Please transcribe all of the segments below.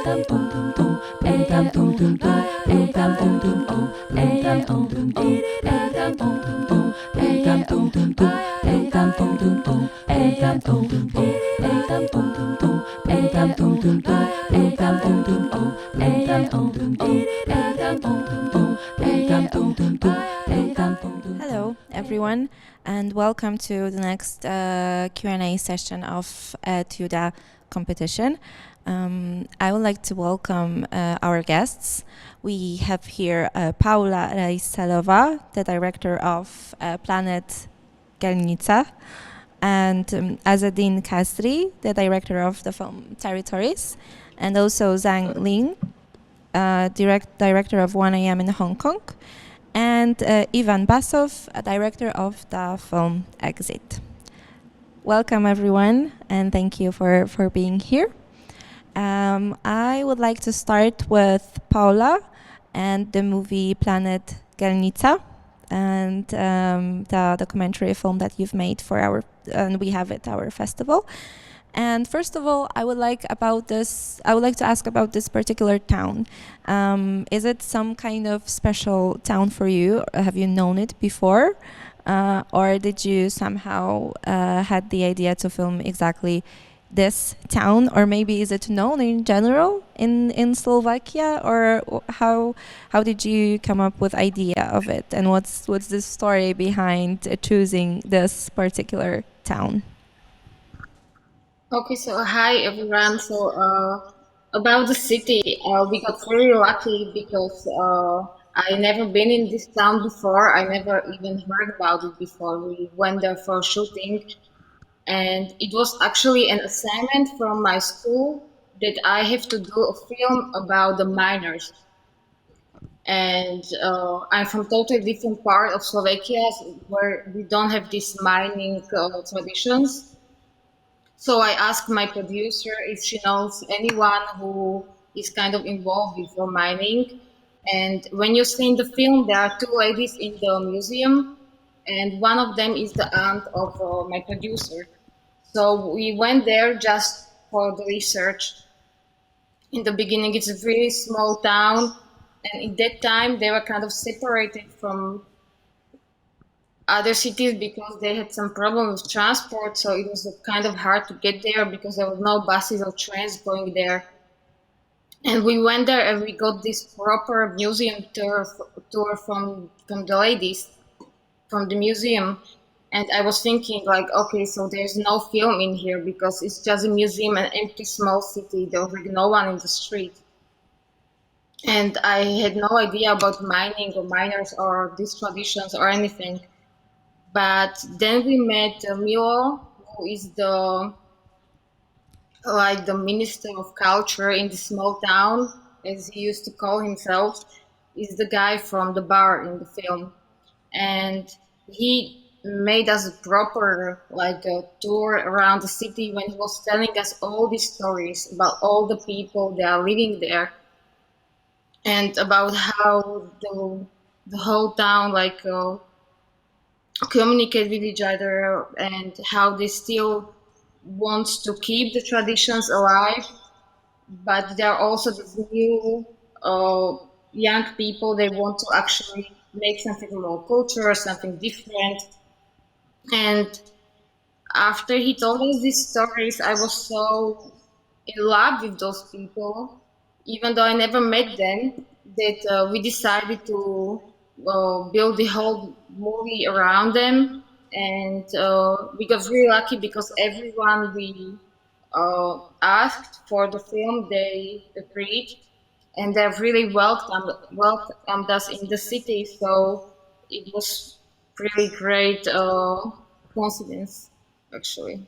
Hello, everyone, and welcome to the next Q&A session of Etiuda competition. I would like to welcome our guests. We have here Paula Reiselová, the director of Planet Gelnica, and Azedine Kasri, the director of the film Territories, and also Zhang Yiling, director of 1 a.m. in Hong Kong, and Ivan Basov, a director of the film Exit. Welcome everyone, and thank you for being here. I would like to start with Paula and the movie Planet Gelnica, and the documentary film that you've made for and we have at our festival. And first of all, I would like to ask about this particular town. Is it some kind of special town for you? Have you known it before? Or did you somehow had the idea to film exactly this town? Or maybe is it known in general in Slovakia? Or how did you come up with idea of it? And what's the story behind choosing this particular town? Okay, so hi everyone. So about the city, we got very lucky because I never been in this town before. I never even heard about it before. We went there for shooting, and it was actually an assignment from my school that I have to do a film about the miners. And I'm from totally different part of Slovakia where we don't have these mining traditions. So I asked my producer if she knows anyone who is kind of involved with mining. And when you see in the film, there are two ladies in the museum, and one of them is the aunt of my producer. So we went there just for the research. In the beginning, it's a really small town, and in that time, they were kind of separated from other cities because they had some problem with transport, so it was kind of hard to get there because there was no buses or trains going there. And we went there and we got this proper museum tour from the ladies from the museum. And I was thinking like, okay, so there's no film in here because it's just a museum, an empty small city. There was like no one in the street. And I had no idea about mining or miners or these traditions or anything. But then we met Milo, who is the minister of culture in the small town, as he used to call himself. Is the guy from the bar in the film, and he made us a proper a tour around the city when he was telling us all these stories about all the people that are living there, and about how the whole town communicate with each other and how they still want to keep the traditions alive, but there are also these new young people. They want to actually make something more cultural, something different. And after he told us these stories, I was so in love with those people, even though I never met them, that we decided to build the whole movie around them. And we got really lucky because everyone we asked for the film, they agreed, and they've really welcomed us in the city. So it was really great coincidence, actually.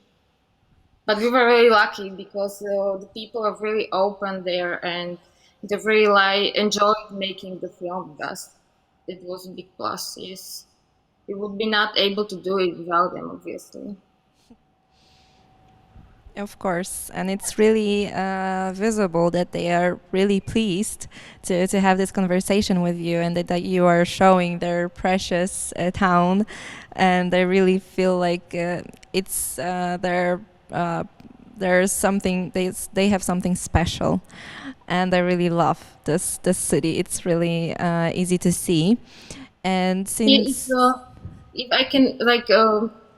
But we were really lucky because the people are really open there, and they really enjoyed making the film with us. It was a big plus. Yes, we would be not able to do it without them, obviously. Of course, and it's really visible that they are really pleased to have this conversation with you, and that you are showing their precious town, and they really feel like it's their there's something they have something special, and I really love this city. It's really easy to see, and Yeah, since if I can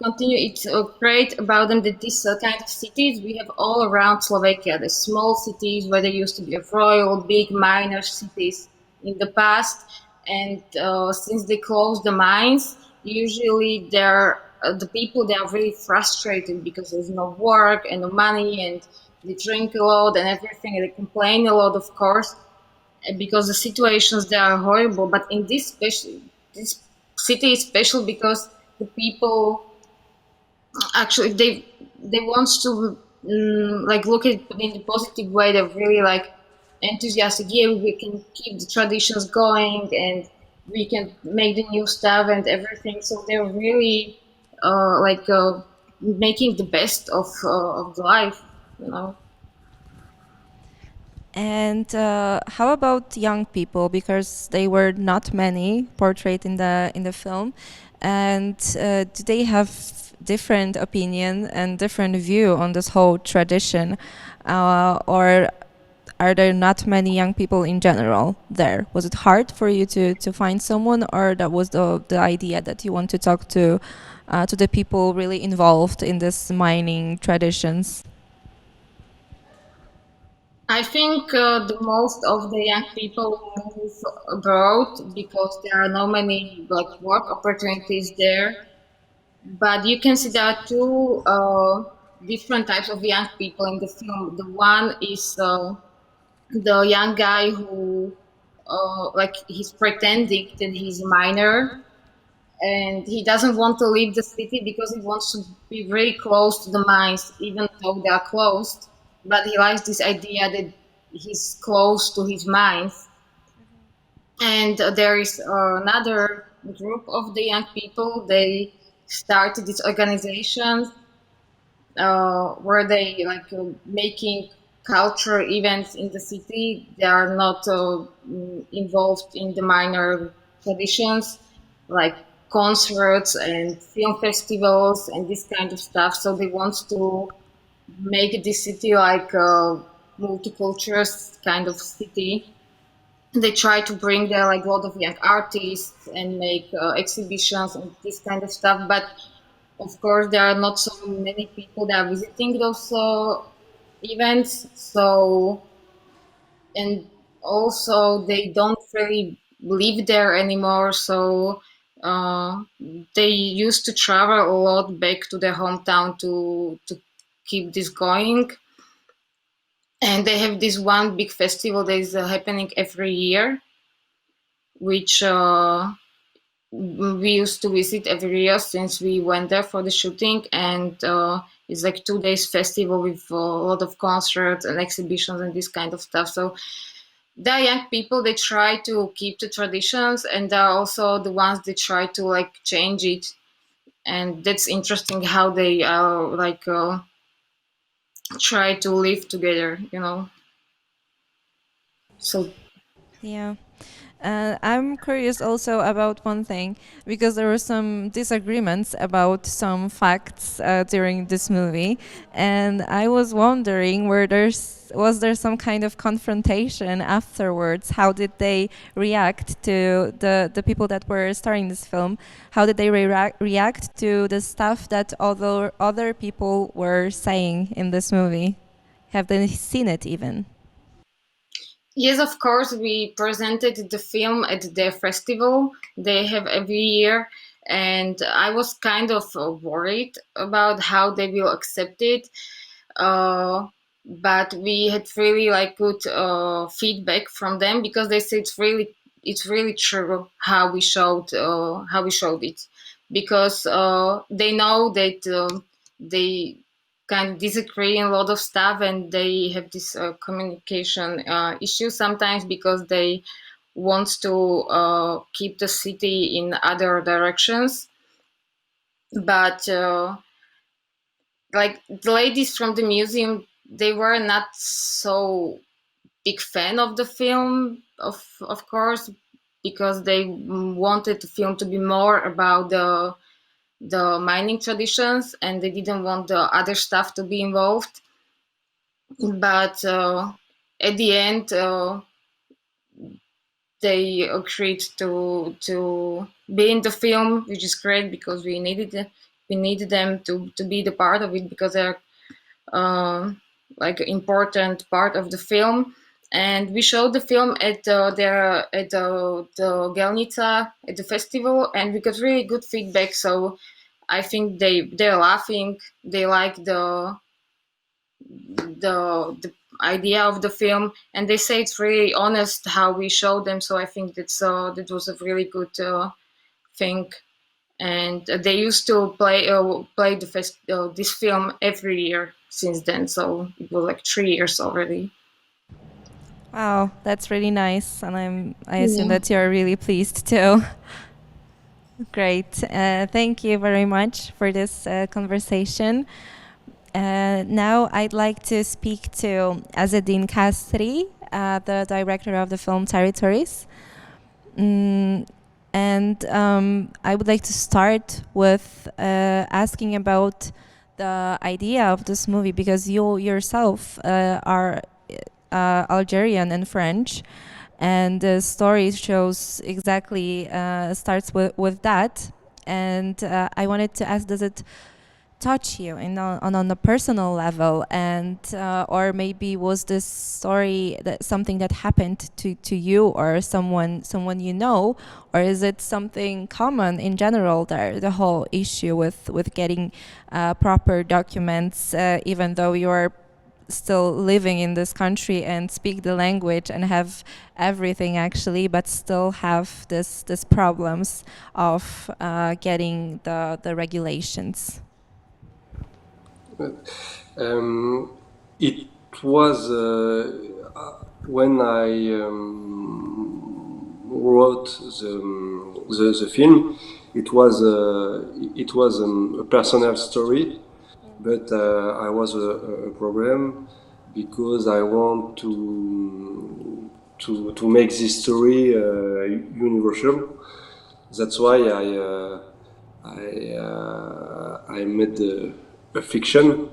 continue, it's great about them that these kind of cities we have all around Slovakia. The small cities where there used to be a royal, big minor cities in the past, and since they closed the mines, usually they're the people they are really frustrated because there's no work and no money, and they drink a lot and everything, and they complain a lot, of course, because the situations there are horrible. But in this city is special because the people actually they want to like look at it in a positive way. They're really like enthusiastic. Yeah, we can keep the traditions going and we can make the new stuff and everything. So they're really making the best of life, you know. and how about young people? Because they were not many portrayed in the film, and do they have different opinion and different view on this whole tradition, or are there not many young people in general there? Was it hard for you to find someone, or that was the idea that you want to talk to the people really involved in this mining traditions? I think the most of the young people move abroad because there are no many like work opportunities there. But you can see there are two different types of young people in the film. The one is the young guy who like he's pretending that he's a minor and he doesn't want to leave the city because he wants to be very close to the mines, even though they are closed. But he likes this idea that he's close to his mines. And there is another group of the young people. They started this organization where they making culture events in the city. They are not involved in the minor traditions like concerts and film festivals and this kind of stuff. So they want to make this city like a multicultural kind of city. They try to bring there like a lot of young artists and make exhibitions and this kind of stuff. But of course, there are not so many people that are visiting those events. So, and also they don't really live there anymore. So, they used to travel a lot back to their hometown to keep this going. And they have this one big festival that is happening every year, which we used to visit every year since we went there for the shooting, and it's like 2 days festival with a lot of concerts and exhibitions and this kind of stuff. So the young people they try to keep the traditions, and there are also the ones that try to like change it, and that's interesting how they try to live together, you know. So Yeah. I'm curious also about one thing because there were some disagreements about some facts during this movie, and I was wondering was there some kind of confrontation afterwards? How did they react to the people that were starring this film? How did they react to the stuff that other people were saying in this movie? Have they seen it even? yes, of course, we presented the film at their festival they have every year, and I was kind of worried about how they will accept it. Uh, but we had really like good feedback from them because they said it's really true how we showed it because they know that they kind of disagree in a lot of stuff and they have this communication issue sometimes because they want to keep the city in other directions. But like the ladies from the museum, they were not so big fan of the film, of course, because they wanted the film to be more about the mining traditions and they didn't want the other stuff to be involved. but at the end they agreed to be in the film, which is great because we needed them to be the part of it because they're like an important part of the film. And we showed the film at the Gelnica at the festival, and we got really good feedback. So I think they're laughing. They like the idea of the film, and they say it's really honest how we showed them. So I think that was a really good thing. And they used to play this film every year since then. So it was like 3 years already. Wow, that's really nice, and I assume Yeah. that you're really pleased too. Great. Thank you very much for this conversation. Now I'd like to speak to Azedine Kasri, the director of the film Territories. And I would like to start with asking about the idea of this movie, because you yourself are Algerian and French, and the story shows exactly starts with that. And I wanted to ask, does it touch you on a personal level, and or maybe was this story that something that happened to you or someone you know, or is it something common in general, the whole issue with getting proper documents, even though you're still living in this country and speak the language and have everything actually, but still have this problems of getting the regulations? It was when I wrote the film. It was a personal story, but I was a problem because I want to make this story universal. That's why I made a fiction.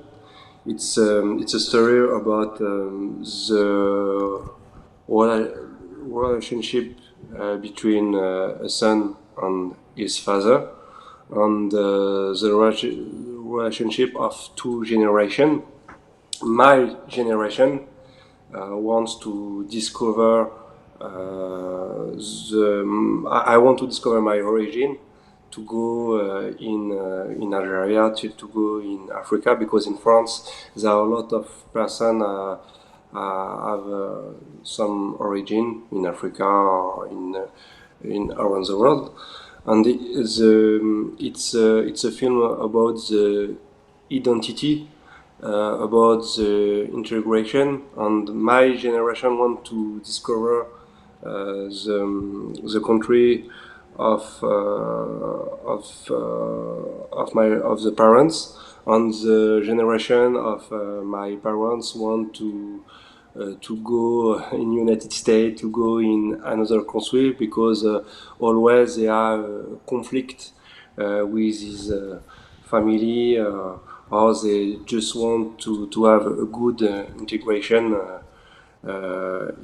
It's a story about the relationship between a son and his father, and the relationship of two generations. My generation wants to discover I want to discover my origin, to go in Algeria, to go in Africa, because in France there are a lot of person have some origin in Africa or in around the world, and it's a film about the identity, about the integration, and my generation want to discover the country of the parents, and the generation of my parents want to go in United States, to go in another country, because always they have conflict with his family, or they just want to have a good integration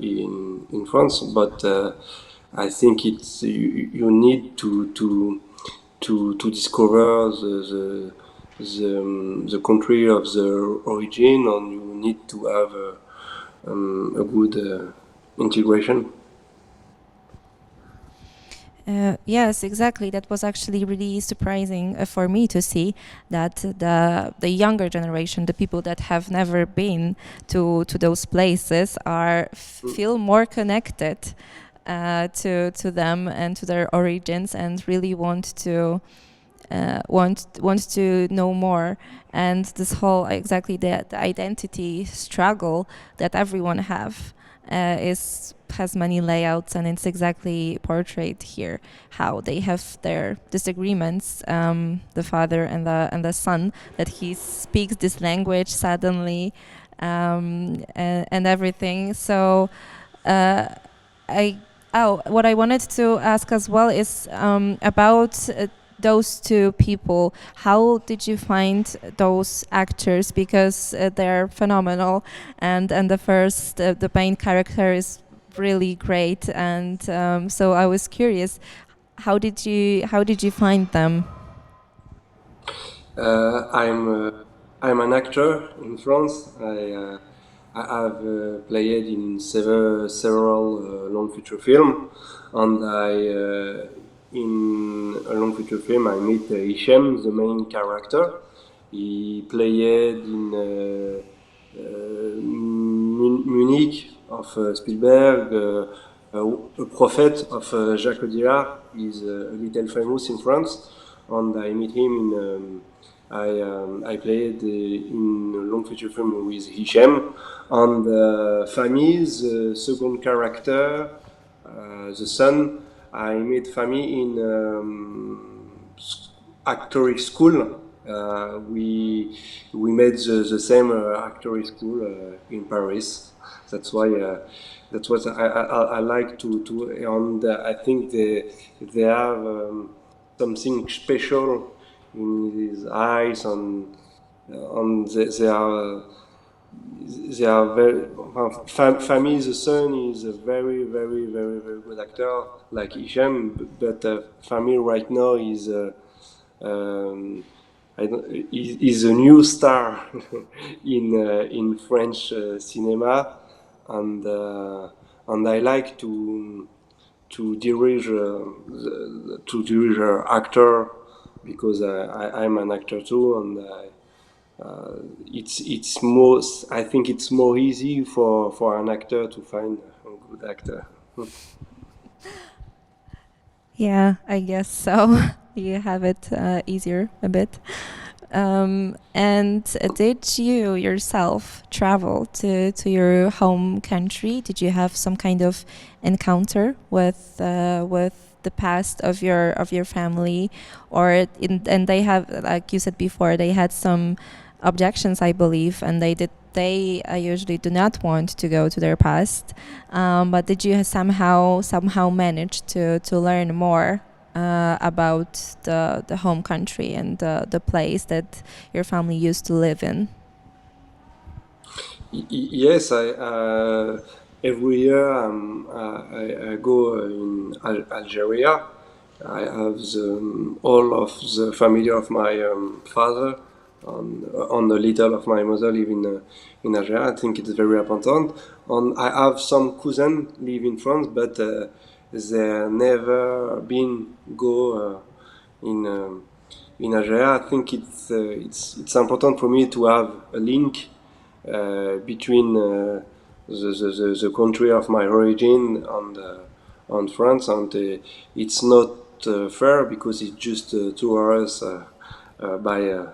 in France. But I think it's you need to discover the country of the origin, and you need to have a good integration. Yes, exactly. That was actually really surprising for me to see that the younger generation, the people that have never been to those places, feel more connected to them and to their origins, and really want to know more. And this whole exactly the identity struggle that everyone has many layouts, and it's exactly portrayed here how they have their disagreements, the father and the son, that he speaks this language suddenly, and everything. So what I wanted to ask as well is about those two people, how did you find those actors? Because they're phenomenal, and the main character is really great, and so I was curious, how did you find them? I'm an actor in France. I have played in several long feature film, and in a long feature film I meet Hichem, the main character. He played in Munich of Spielberg, a prophet of Jacques Audiard. He's a little famous in France, and I meet him in. I played in a long feature film with Hichem, and Fami's second character, the son. I met Fami in actory school. We made the same actory school in Paris. That's why that's what I like to and I think they have something special in his eyes, and they are very. Fami, the son, is a very good actor like Hichem, but Fami right now is is a new star in French cinema, and I like to dirige actor, because I'm an actor too, and it's more. I think it's more easy for an actor to find a good actor. Yeah, I guess so. You have it easier a bit. And did you yourself travel to your home country? Did you have some kind of encounter with the past of your family, and they have, like you said before, they had some objections, I believe, and they usually do not want to go to their past. But did you somehow manage to learn more about the home country and the place that your family used to live in? Yes, every year I go in Algeria. I have all of the family of my father and a little of my mother live in Algeria. I think it's very important. And I have some cousins live in France, but they never been go in Algeria. I think it's important for me to have a link between the country of my origin and France, and it's not fair because it's just 2 hours by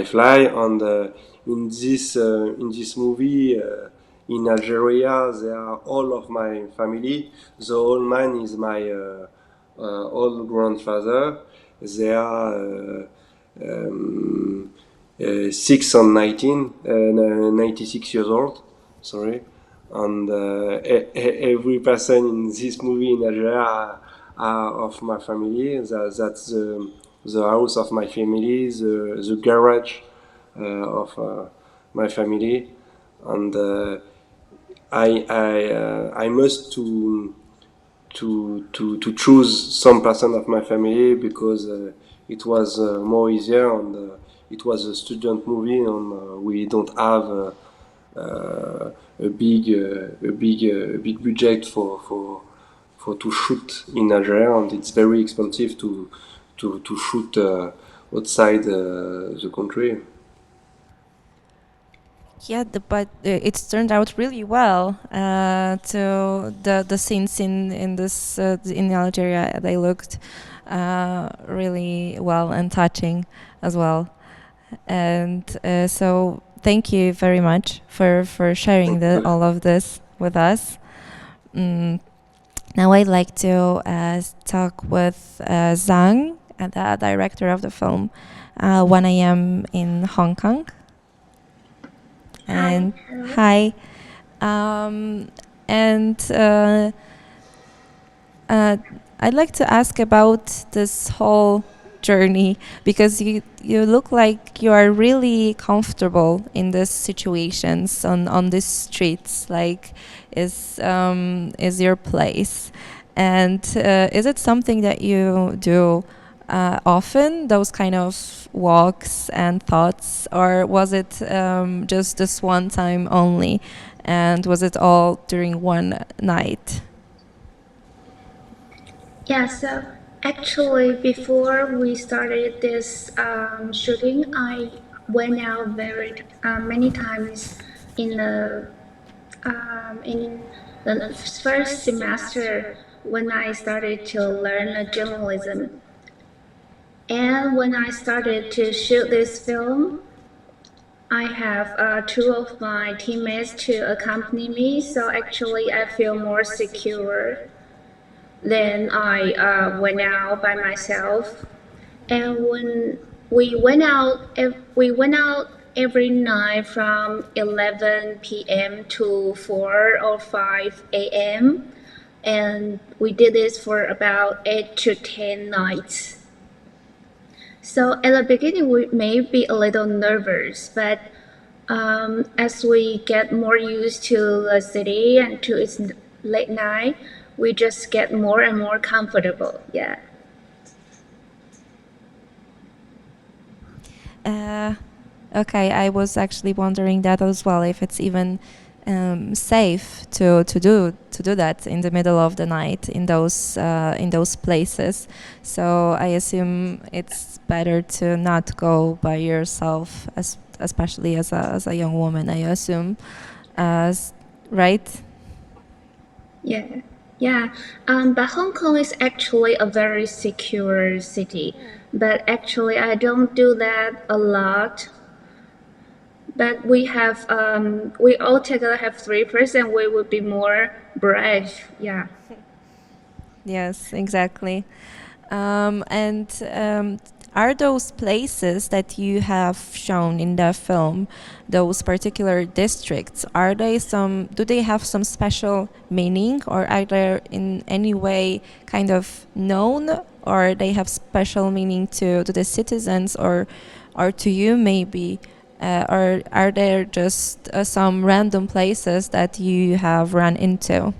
fly. And in this movie in Algeria, they are all of my family. The old man is my old grandfather. They are 6 and 96 years old. Sorry. And every person in this movie in Algeria are of my family. That's the house of my family, the garage of my family, and I must to choose some person of my family because it was more easier, and it was a student movie, and we don't have a big budget for to shoot in Algeria, and it's very expensive to shoot outside the country. Yeah, but it's turned out really well. To the scenes in this in Algeria, they looked really well and touching as well. And so thank you very much for sharing all of this with us. Now I'd like to talk with Zhang, the director of the film When I Am in Hong Kong. And hi. And I'd like to ask about this whole journey, because you look like you are really comfortable in these situations on these streets, like is your place. And is it something that you do often, those kind of walks and thoughts, or was it just this one time only, and was it all during one night? Yeah, so actually, before we started this shooting, I went out very many times in the first semester when I started to learn journalism. And when I started to shoot this film, I have two of my teammates to accompany me, so actually I feel more secure. Then I went out by myself, and when we went out every night from 11 p.m. to 4 or 5 a.m. and we did this for about 8 to 10 nights. So at the beginning we may be a little nervous, but as we get more used to the city and to its late night, we just get more and more comfortable. Yeah. Okay, I was actually wondering that as well, if it's even safe to do that in the middle of the night in those places. So I assume it's better to not go by yourself, especially as a young woman, I assume, right? Yeah. But Hong Kong is actually a very secure city. But actually, I don't do that a lot. But we all together have 3 person. We would be more brave. Yeah. Yes, exactly. And are those places that you have shown in the film, those particular districts, do they have some special meaning, or are they in any way kind of known, or they have special meaning to the citizens, or to you maybe? Or are there just some random places that you have run into?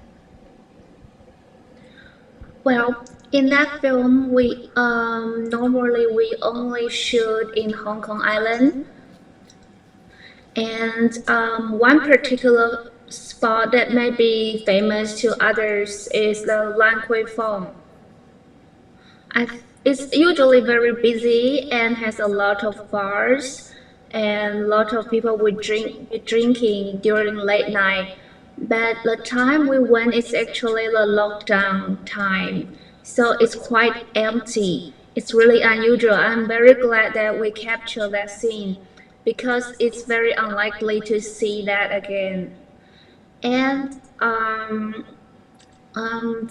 Well, in that film, we normally we only shoot in Hong Kong Island, and one particular spot that may be famous to others is the Lan Kui Fong. It's usually very busy and has a lot of bars, and a lot of people would be drinking during late night. But the time we went is actually the lockdown time, so it's quite empty. It's really unusual. I'm very glad that we captured that scene, because it's very unlikely to see that again. And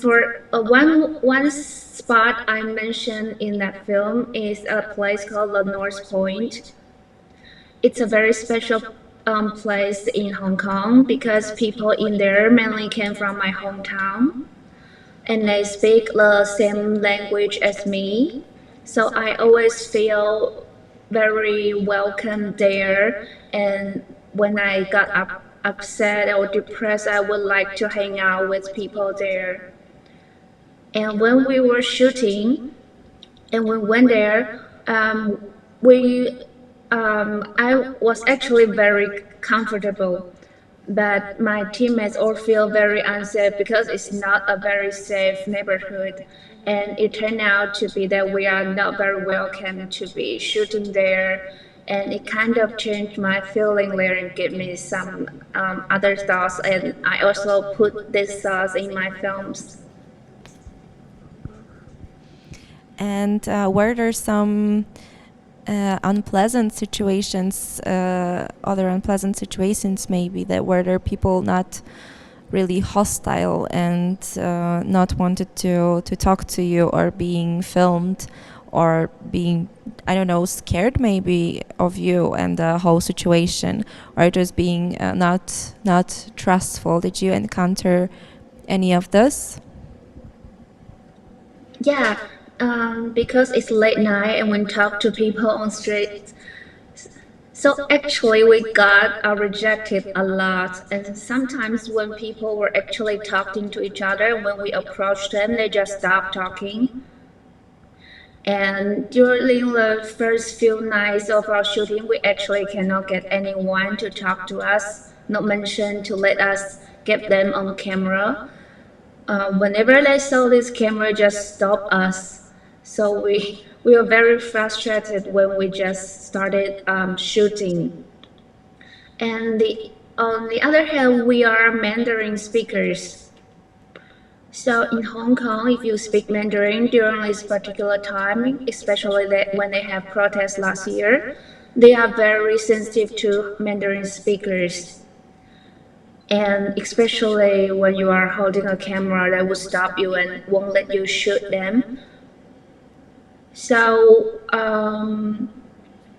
for one spot I mentioned in that film is a place called the North Point. It's a very special place in Hong Kong, because people in there mainly came from my hometown, and they speak the same language as me. So I always feel very welcome there. And when I got upset or depressed, I would like to hang out with people there. And when we were shooting, and we went there, I was actually very comfortable, but my teammates all feel very unsafe because it's not a very safe neighborhood. And it turned out to be that we are not very welcome to be shooting there. And it kind of changed my feeling there and gave me some other thoughts. And I also put these thoughts in my films. And were there some unpleasant situations, other unpleasant situations maybe, that were there people not really hostile and not wanted to talk to you, or being filmed, or being, I don't know, scared maybe of you and the whole situation, or just being not trustful? Did you encounter any of this? Yeah, because it's late night and we talk to people on street. So actually, we got rejected a lot, and sometimes when people were actually talking to each other, when we approached them, they just stopped talking. And during the first few nights of our shooting, we actually cannot get anyone to talk to us, not mention to let us get them on camera. Whenever they saw this camera, just stop us. So we were very frustrated when we just started shooting. And on the other hand, we are Mandarin speakers. So in Hong Kong, if you speak Mandarin during this particular time, especially when they have protests last year, they are very sensitive to Mandarin speakers. And especially when you are holding a camera, they will stop you and won't let you shoot them. So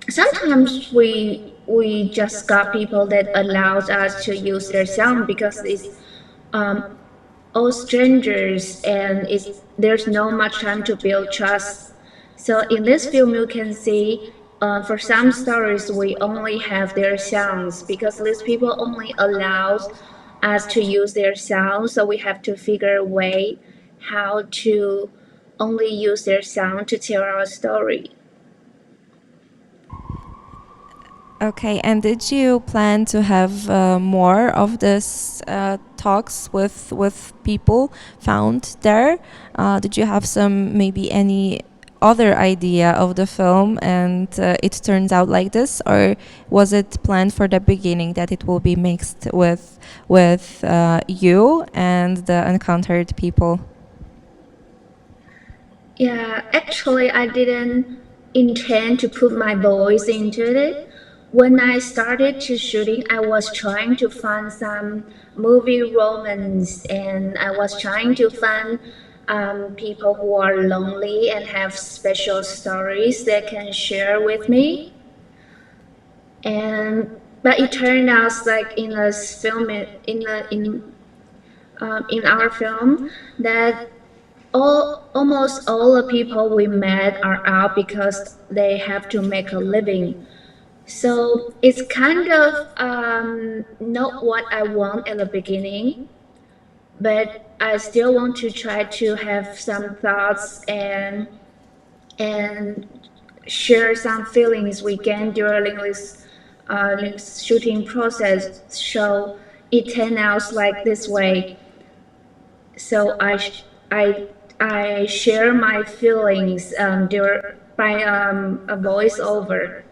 sometimes we just got people that allows us to use their sound because it's all strangers and there's no much time to build trust. So in this film, you can see for some stories we only have their sounds because these people only allows us to use their sounds. So we have to figure a way how to only use their sound to tell our story. Okay, and did you plan to have more of this talks with people found there? Did you have some maybe any other idea of the film and it turns out like this, or was it planned for the beginning that it will be mixed with you and the encountered people? Yeah, actually, I didn't intend to put my voice into it. When I started to shooting, I was trying to find some movie romance, and I was trying to find people who are lonely and have special stories they can share with me. And but it turned out like in a film in our film that almost all the people we met are out because they have to make a living. So it's kind of not what I want at the beginning, but I still want to try to have some thoughts and share some feelings we gain during this shooting process. So it turned out like this way. So I share my feelings by a voiceover.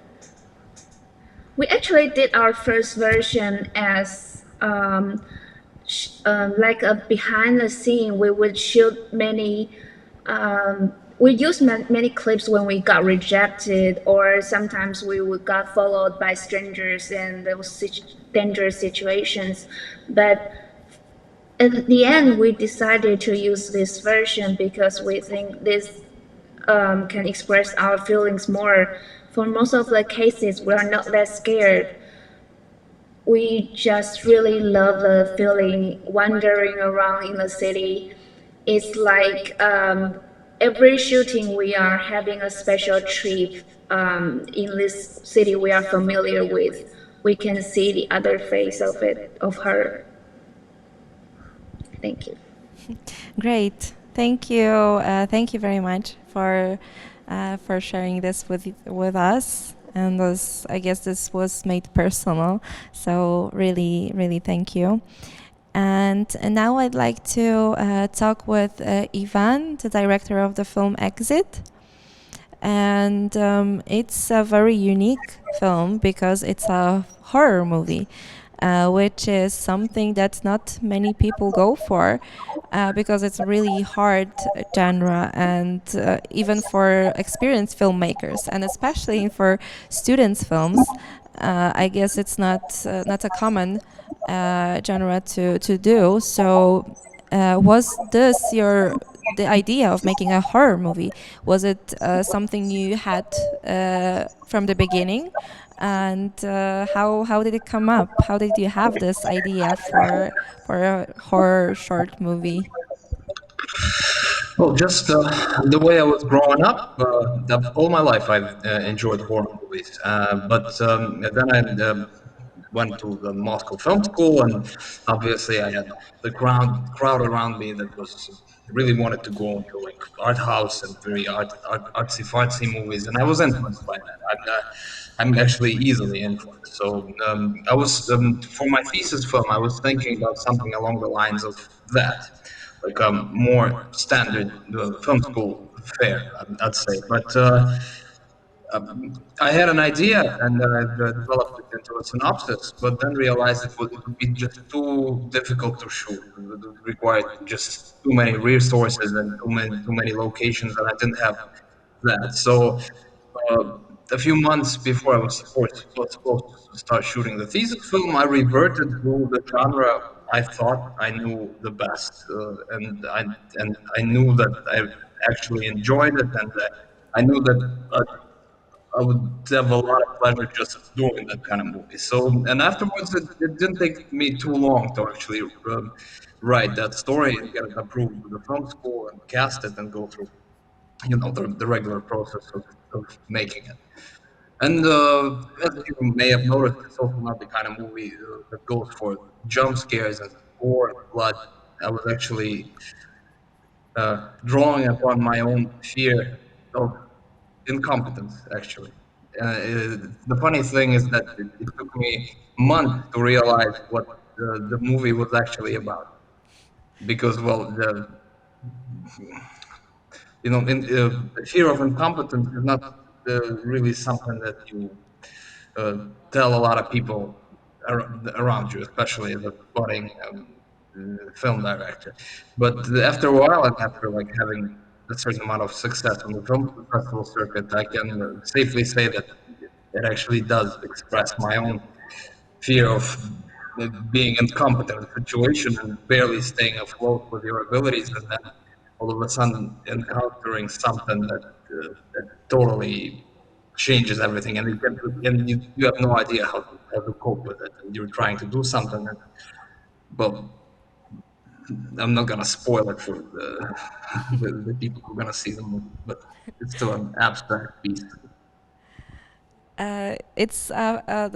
We actually did our first version as like a behind the scene. We would shoot many. We used many clips when we got rejected, or sometimes we would got followed by strangers in those dangerous situations. But at the end, we decided to use this version because we think this can express our feelings more. For most of the cases, we are not that scared. We just really love the feeling wandering around in the city. It's like every shooting we are having a special trip in this city we are familiar with. We can see the other face of her. Thank you. Great, thank you. Thank you very much for sharing this with us. And I guess this was made personal. So really, really thank you. And now I'd like to talk with Ivan, the director of the film Exit. And it's a very unique film because it's a horror movie. Which is something that not many people go for because it's a really hard genre, and even for experienced filmmakers and especially for students' films, I guess it's not a common genre to do. So was this the idea of making a horror movie? Was it something you had from the beginning? And how did it come up? How did you have this idea for a horror short movie? Well, just the way I was growing up, all my life I've enjoyed horror movies. But then I went to the Moscow Film School, and obviously I had the crowd around me that was really wanted to go into like art house and very artsy fartsy movies, and I was influenced by that. I'm actually easily influenced. So I was for my thesis film, I was thinking about something along the lines of that, like more standard film school fare, I'd say. But I had an idea and I've developed it into a synopsis, but then realized it would be just too difficult to shoot. It would require just too many resources and too many locations, and I didn't have that. So uh, a few months before was supposed to start shooting the thesis film, I reverted to the genre I thought I knew the best, and I knew that I actually enjoyed it, and I knew that I would have a lot of pleasure just doing that kind of movie. So, and afterwards, it didn't take me too long to actually write that story and get it approved with the film school and cast it and go through, the regular process of making it. And as you may have noticed, it's also not the kind of movie that goes for jump scares and gore and blood. I was actually drawing upon my own fear of incompetence, actually. The funny thing is that it took me months to realize what the movie was actually about. Because, well, the fear of incompetence is not really something that you uh, tell a lot of people around you, especially as a budding film director. But after a while, and after like having a certain amount of success on the film festival circuit, I can safely say that it actually does express my own fear of being incompetent in a situation and barely staying afloat with your abilities, and then all of a sudden encountering something that totally changes everything, and you have no idea how to cope with it, and you're trying to do something. Well, I'm not gonna spoil it for the people who are gonna see the movie, but it's still an abstract piece. They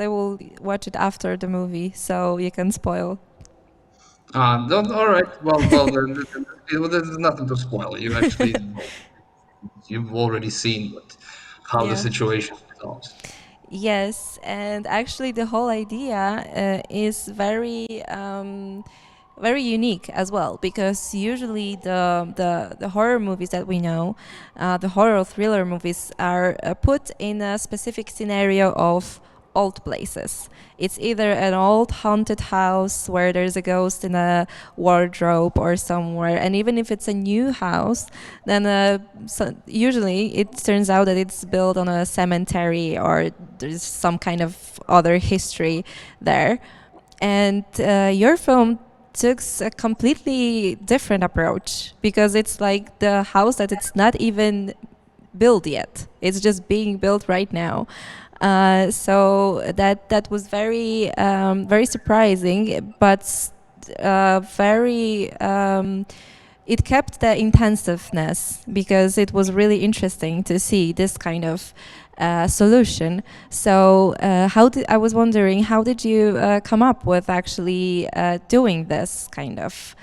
will watch it after the movie, so you can spoil. All right. Well, there's nothing to spoil. You've already seen how the Yeah. situation resolves. Yes, and actually, the whole idea is very unique as well, because usually the horror movies that we know, the horror thriller movies, are put in a specific scenario of old places. It's either an old haunted house where there's a ghost in a wardrobe or somewhere, and even if it's a new house, then usually it turns out that it's built on a cemetery or there's some kind of other history there. And your film took a completely different approach, because it's like the house that it's not even built yet. It's just being built right now. So that was very surprising, but very. It kept the intensiveness, because it was really interesting to see this kind of solution. So I was wondering, how did you come up with actually doing this kind of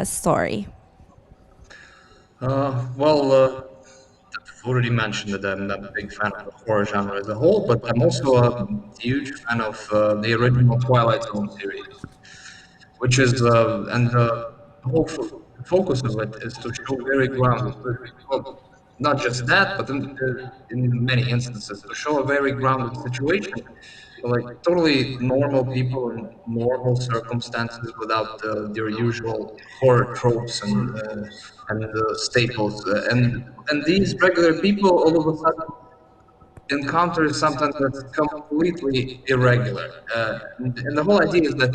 story? I've already mentioned that I'm not a big fan of the horror genre as a whole, but I'm also a huge fan of the original Twilight Zone series, which is and the whole focus of it is to show very grounded, well, not just that, but in many instances to show a very grounded situation, like totally normal people in normal circumstances without their usual horror tropes and staples, and these regular people all of a sudden encounter something that's completely irregular, and the whole idea is that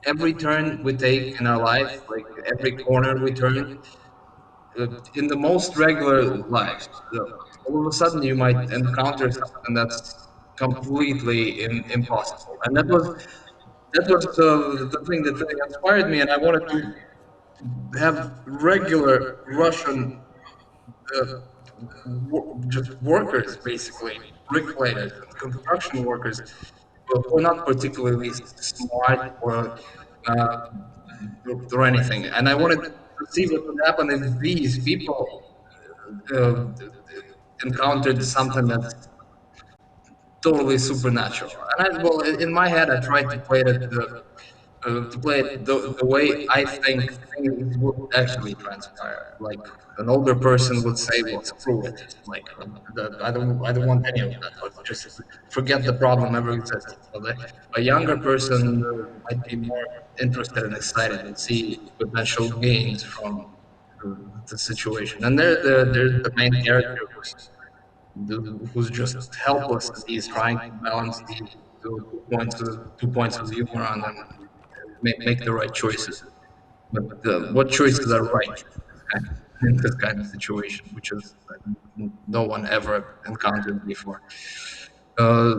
every turn we take in our life, like every corner we turn, in the most regular lives, all of a sudden you might encounter something that's completely impossible. And that was the thing that really inspired me, and I wanted to have regular Russian just workers, basically, bricklayers, construction workers, who are not particularly smart or anything. And I wanted to see what would happen if these people uh, encountered something that's totally supernatural. And well, in my head, I tried to play it the way I think things would actually transpire. Like an older person would say, "Well, screw it. Like I don't want any of that. Let's just forget the problem ever existed." So a younger person might be more interested and excited and see potential gains from the situation. And there's the main character who's just helpless as he's trying to balance the two points of view around and make the right choices. But what choices are right in this kind of situation, which is no one ever encountered before. Uh,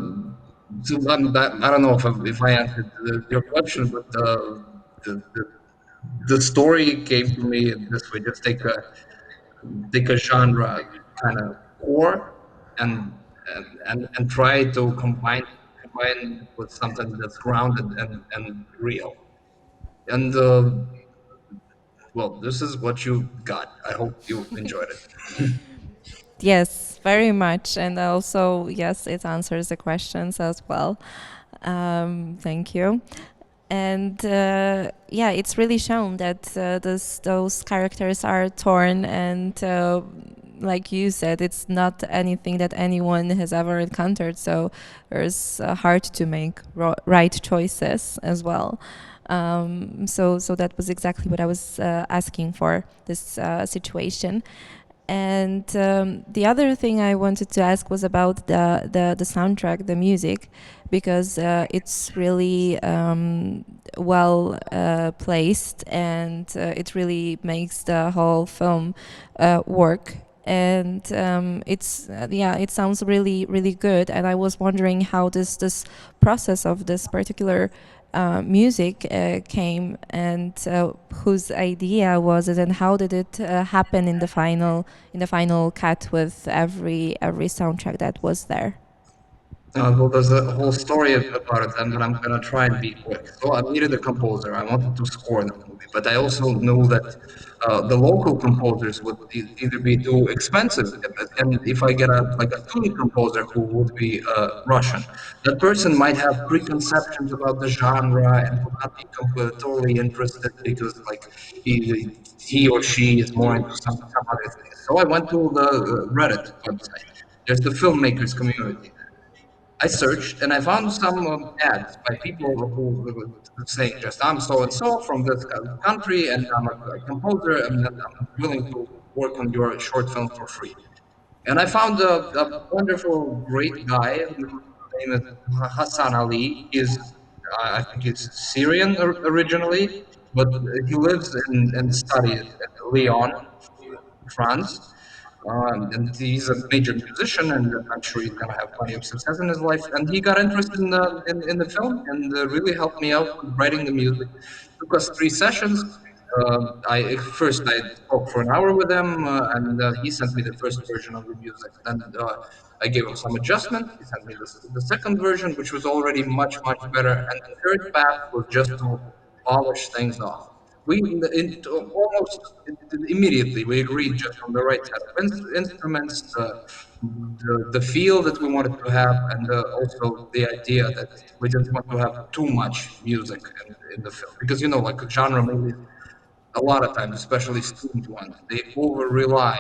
I don't know if I answered your question, but the, the the story came to me this way. Just take a genre kind of core and and try to combine it with something that's grounded and real. And well, this is what you got. I hope you enjoyed it. Yes, very much. And also, yes, it answers the questions as well. Thank you. And yeah, it's really shown that those characters are torn, and like you said, it's not anything that anyone has ever encountered. So it's hard to make right choices as well. So that was exactly what I was asking for, this situation. And the other thing I wanted to ask was about the soundtrack, the music, because it's really well placed, and it really makes the whole film work. And it's yeah, it sounds really good. And I was wondering how this process of this particular music came, and whose idea was it, and how did it happen in the final cut with every soundtrack that was there? Well, there's a whole story about it, and I'm gonna try and be quick. So I needed a composer. I wanted to score the movie, but I also knew that the local composers would either be too expensive, and if I get a student composer who would be Russian, that person might have preconceptions about the genre and would not be totally interested because like he or she is more into some other things. So I went to the Reddit website. There's the filmmakers community. I searched and I found some ads by people who saying just I'm so and so from this country and I'm a composer and I'm willing to work on your short film for free. And I found a wonderful, great guy whose name is Hassan Ali. I think he's Syrian originally, but he lives and studies at Lyon, France. And he's a major musician, and I'm sure he's gonna have plenty of success in his life. And he got interested in the film and really helped me out with writing the music. Took us 3 sessions. I spoke for an hour with him, and he sent me the first version of the music. Then I gave him some adjustments. He sent me the second version, which was already much better. And the third path was just to polish things off. We almost immediately we agreed just on the right set of instruments, the feel that we wanted to have, and also the idea that we didn't want to have too much music in the film because like genre movies, a lot of times, especially student ones, they over rely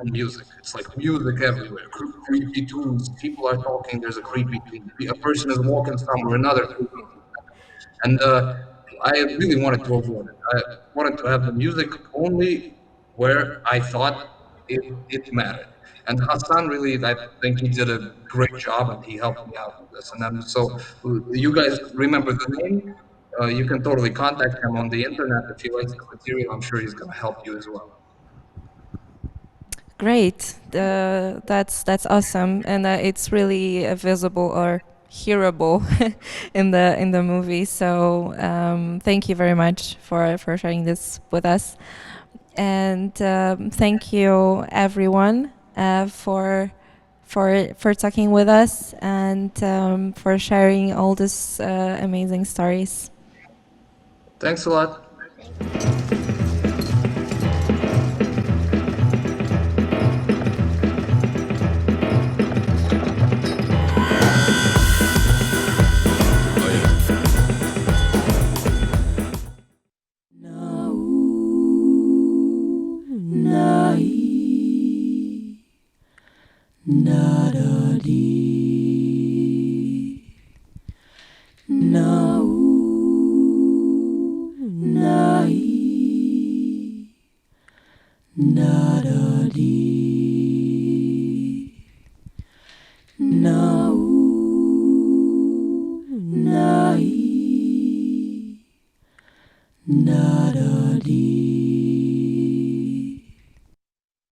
on music. It's like music everywhere, creepy tunes. People are talking. There's a creepy tune. A person is walking somewhere, another creepy tune. And I really wanted to avoid it. I wanted to have the music only where I thought it mattered. And Hassan really, I think he did a great job, and he helped me out with this. And then, so you guys remember the name? You can totally contact him on the internet if he likes the material. I'm sure he's going to help you as well. Great, that's awesome, and it's really visible, or hearable in the movie. So thank you very much for sharing this with us, and thank you everyone for talking with us and for sharing all these amazing stories. Thanks a lot. Na da dee.